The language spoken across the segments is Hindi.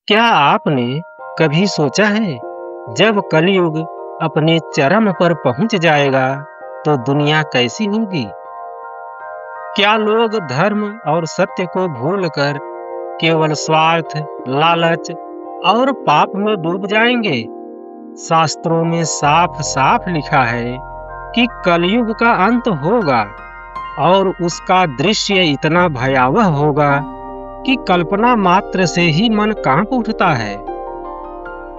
क्या आपने कभी सोचा है जब कलयुग अपने चरम पर पहुंच जाएगा तो दुनिया कैसी होगी? क्या लोग धर्म और सत्य को भूलकर केवल स्वार्थ, लालच और पाप में डूब जाएंगे? शास्त्रों में साफ साफ लिखा है कि कलयुग का अंत होगा और उसका दृश्य इतना भयावह होगा कि कल्पना मात्र से ही मन कांप उठता है।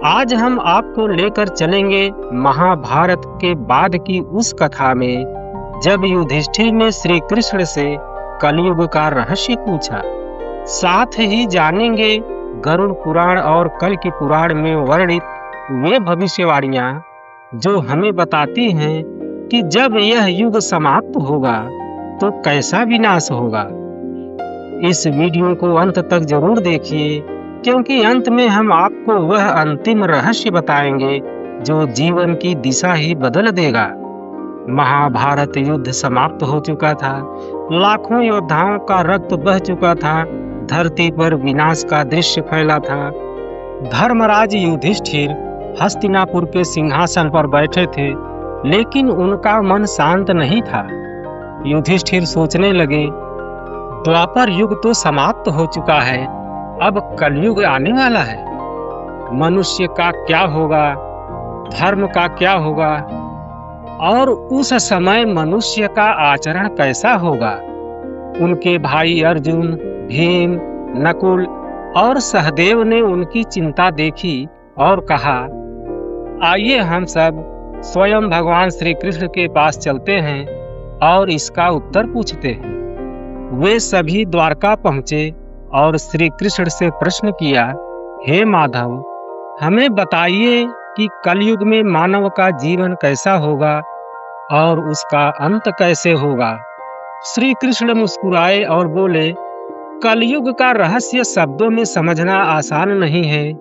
आज हम आपको लेकर चलेंगे महाभारत के बाद की उस कथा में जब युधिष्ठिर ने श्री कृष्ण से कलयुग का रहस्य पूछा। साथ ही जानेंगे गरुड़ पुराण और कल की पुराण में वर्णित वे भविष्यवाणियां जो हमें बताती हैं कि जब यह युग समाप्त होगा तो कैसा विनाश होगा। इस वीडियो को अंत तक जरूर देखिए, क्योंकि अंत में हम आपको वह अंतिम रहस्य बताएंगे जो जीवन की दिशा ही बदल देगा। महाभारत युद्ध समाप्त हो चुका था, लाखों योद्धाओं का रक्त बह चुका था, धरती पर विनाश का दृश्य फैला था। धर्मराज युधिष्ठिर हस्तिनापुर के सिंहासन पर बैठे थे, लेकिन उनका मन शांत नहीं था। युधिष्ठिर सोचने लगे, द्वापर युग तो समाप्त हो चुका है, अब कलयुग आने वाला है। मनुष्य का क्या होगा, धर्म का क्या होगा, और उस समय मनुष्य का आचरण कैसा होगा। उनके भाई अर्जुन, भीम, नकुल और सहदेव ने उनकी चिंता देखी और कहा, आइए हम सब स्वयं भगवान श्री कृष्ण के पास चलते हैं और इसका उत्तर पूछते हैं। वे सभी द्वारका पहुंचे और श्री कृष्ण से प्रश्न किया, हे माधव, हमें बताइए कि कलयुग में मानव का जीवन कैसा होगा और उसका अंत कैसे होगा। श्री कृष्ण मुस्कुराए और बोले, कलयुग का रहस्य शब्दों में समझना आसान नहीं है।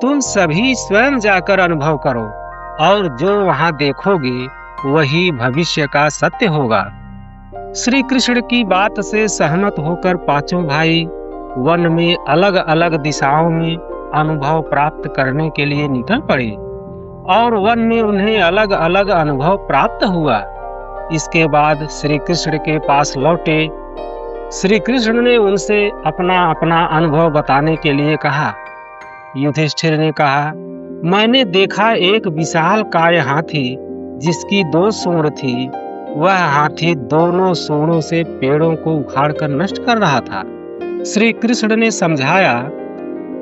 तुम सभी स्वयं जाकर अनुभव करो और जो वहां देखोगे वही भविष्य का सत्य होगा। श्री कृष्ण की बात से सहमत होकर पांचों भाई वन में अलग अलग दिशाओं में अनुभव प्राप्त करने के लिए निकल पड़े और वन में उन्हें अलग अलग अनुभव प्राप्त हुआ। इसके बाद श्री कृष्ण के पास लौटे। श्री कृष्ण ने उनसे अपना अपना अनुभव बताने के लिए कहा। युधिष्ठिर ने कहा, मैंने देखा एक विशाल काय हाथी जिसकी 2 सूंड थी। वह हाथी दोनों सूंडों से पेड़ों को उखाड़कर नष्ट कर रहा था। श्री कृष्ण ने समझाया,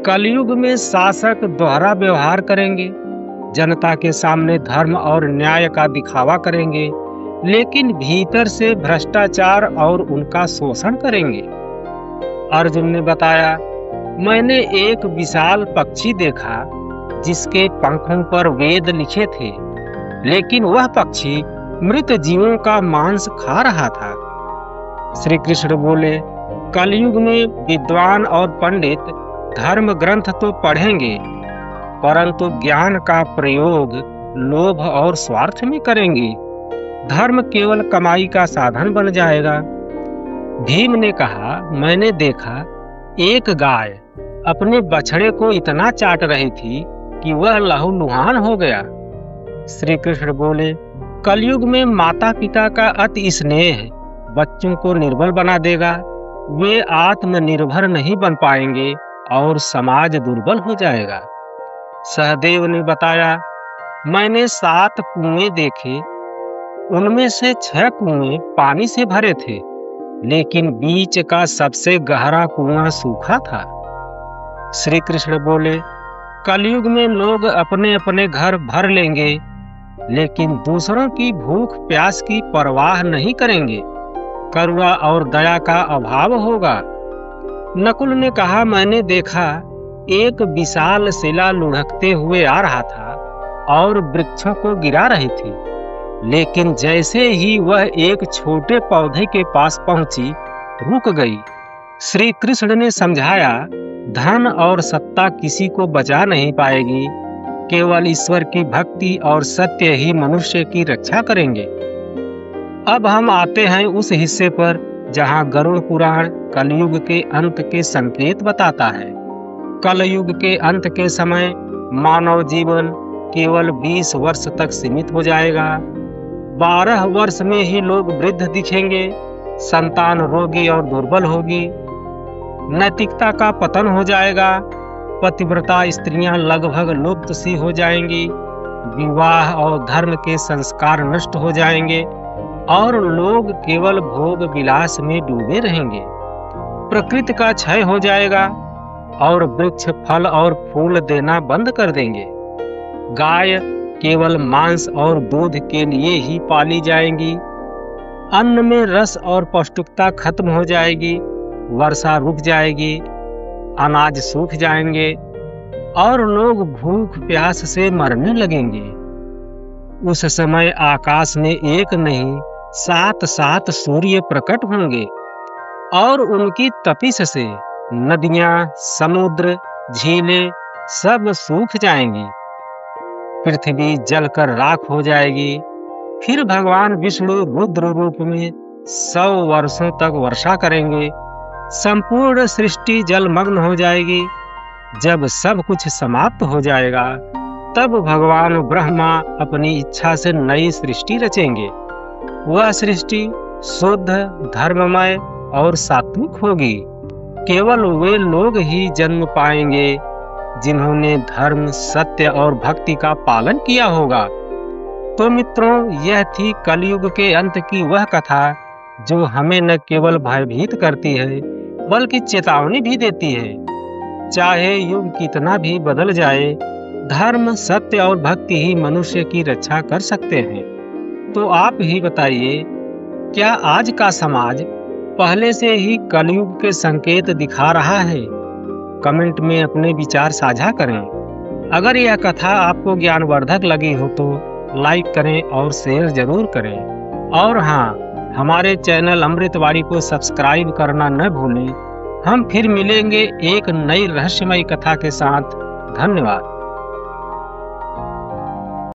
कलयुग में शासक दोहरा व्यवहार करेंगे, जनता के सामने धर्म और न्याय का दिखावा करेंगे, लेकिन भीतर से भ्रष्टाचार और उनका शोषण करेंगे। अर्जुन ने बताया, मैंने एक विशाल पक्षी देखा जिसके पंखों पर वेद लिखे थे, लेकिन वह पक्षी मृत जीवों का मांस खा रहा था। श्री कृष्ण बोले, कलयुग में विद्वान और पंडित धर्म ग्रंथ तो पढ़ेंगे, परंतु ज्ञान का प्रयोग लोभ और स्वार्थ में करेंगे। धर्म केवल कमाई का साधन बन जाएगा। भीम ने कहा, मैंने देखा एक गाय अपने बछड़े को इतना चाट रही थी कि वह लहूलुहान हो गया। श्री कृष्ण बोले, कलयुग में माता पिता का अति स्नेह बच्चों को निर्बल बना देगा। वे आत्मनिर्भर नहीं बन पाएंगे और समाज दुर्बल हो जाएगा। सहदेव ने बताया, मैंने 7 कुएं देखे, उनमें से 6 कुएं पानी से भरे थे, लेकिन बीच का सबसे गहरा कुआं सूखा था। श्री कृष्ण बोले, कलयुग में लोग अपने अपने घर भर लेंगे, लेकिन दूसरों की भूख प्यास की परवाह नहीं करेंगे। करुणा और दया का अभाव होगा। नकुल ने कहा, मैंने देखा एक विशाल शिला लुढ़कते हुए आ रहा था और वृक्षों को गिरा रही थी, लेकिन जैसे ही वह एक छोटे पौधे के पास पहुंची, रुक गई। श्री कृष्ण ने समझाया, धन और सत्ता किसी को बचा नहीं पाएगी, केवल ईश्वर की भक्ति और सत्य ही मनुष्य की रक्षा करेंगे। अब हम आते हैं उस हिस्से पर जहां गरुड़ पुराण कलयुग के अंत के संकेत बताता है। कलयुग के अंत के समय मानव जीवन केवल 20 वर्ष तक सीमित हो जाएगा। 12 वर्ष में ही लोग वृद्ध दिखेंगे, संतान रोगी और दुर्बल होगी, नैतिकता का पतन हो जाएगा, पतिव्रता स्त्रियां लगभग लुप्त सी हो जाएंगी, विवाह और धर्म के संस्कार नष्ट हो जाएंगे और लोग केवल भोग विलास में डूबे रहेंगे। प्रकृति का क्षय हो जाएगा और वृक्ष फल और फूल देना बंद कर देंगे। गाय केवल मांस और दूध के लिए ही पाली जाएंगी। अन्न में रस और पौष्टिकता खत्म हो जाएगी, वर्षा रुक जाएगी, अनाज सूख जाएंगे और लोग भूख प्यास से मरने लगेंगे। उस समय आकाश में एक नहीं 7 सूर्य प्रकट होंगे और उनकी तपिश से नदियां, समुद्र, झीलें सब सूख जाएंगी। पृथ्वी जलकर राख हो जाएगी। फिर भगवान विष्णु रुद्र रूप में 100 वर्षों तक वर्षा करेंगे। संपूर्ण सृष्टि जलमग्न हो जाएगी। जब सब कुछ समाप्त हो जाएगा तब भगवान ब्रह्मा अपनी इच्छा से नई सृष्टि रचेंगे। वह सृष्टि शुद्ध, धर्ममय और सात्विक होगी। केवल वे लोग ही जन्म पाएंगे जिन्होंने धर्म, सत्य और भक्ति का पालन किया होगा। तो मित्रों, यह थी कलयुग के अंत की वह कथा जो हमें न केवल भयभीत करती है बल्कि चेतावनी भी देती है। चाहे युग कितना भी बदल जाए, धर्म, सत्य और भक्ति ही मनुष्य की रक्षा कर सकते हैं। तो आप ही बताइए, क्या आज का समाज पहले से ही कलयुग के संकेत दिखा रहा है? कमेंट में अपने विचार साझा करें। अगर यह कथा आपको ज्ञानवर्धक लगी हो तो लाइक करें और शेयर जरूर करें। और हाँ, हमारे चैनल अमृतवाणी को सब्सक्राइब करना न भूलें। हम फिर मिलेंगे एक नई रहस्यमयी कथा के साथ। धन्यवाद।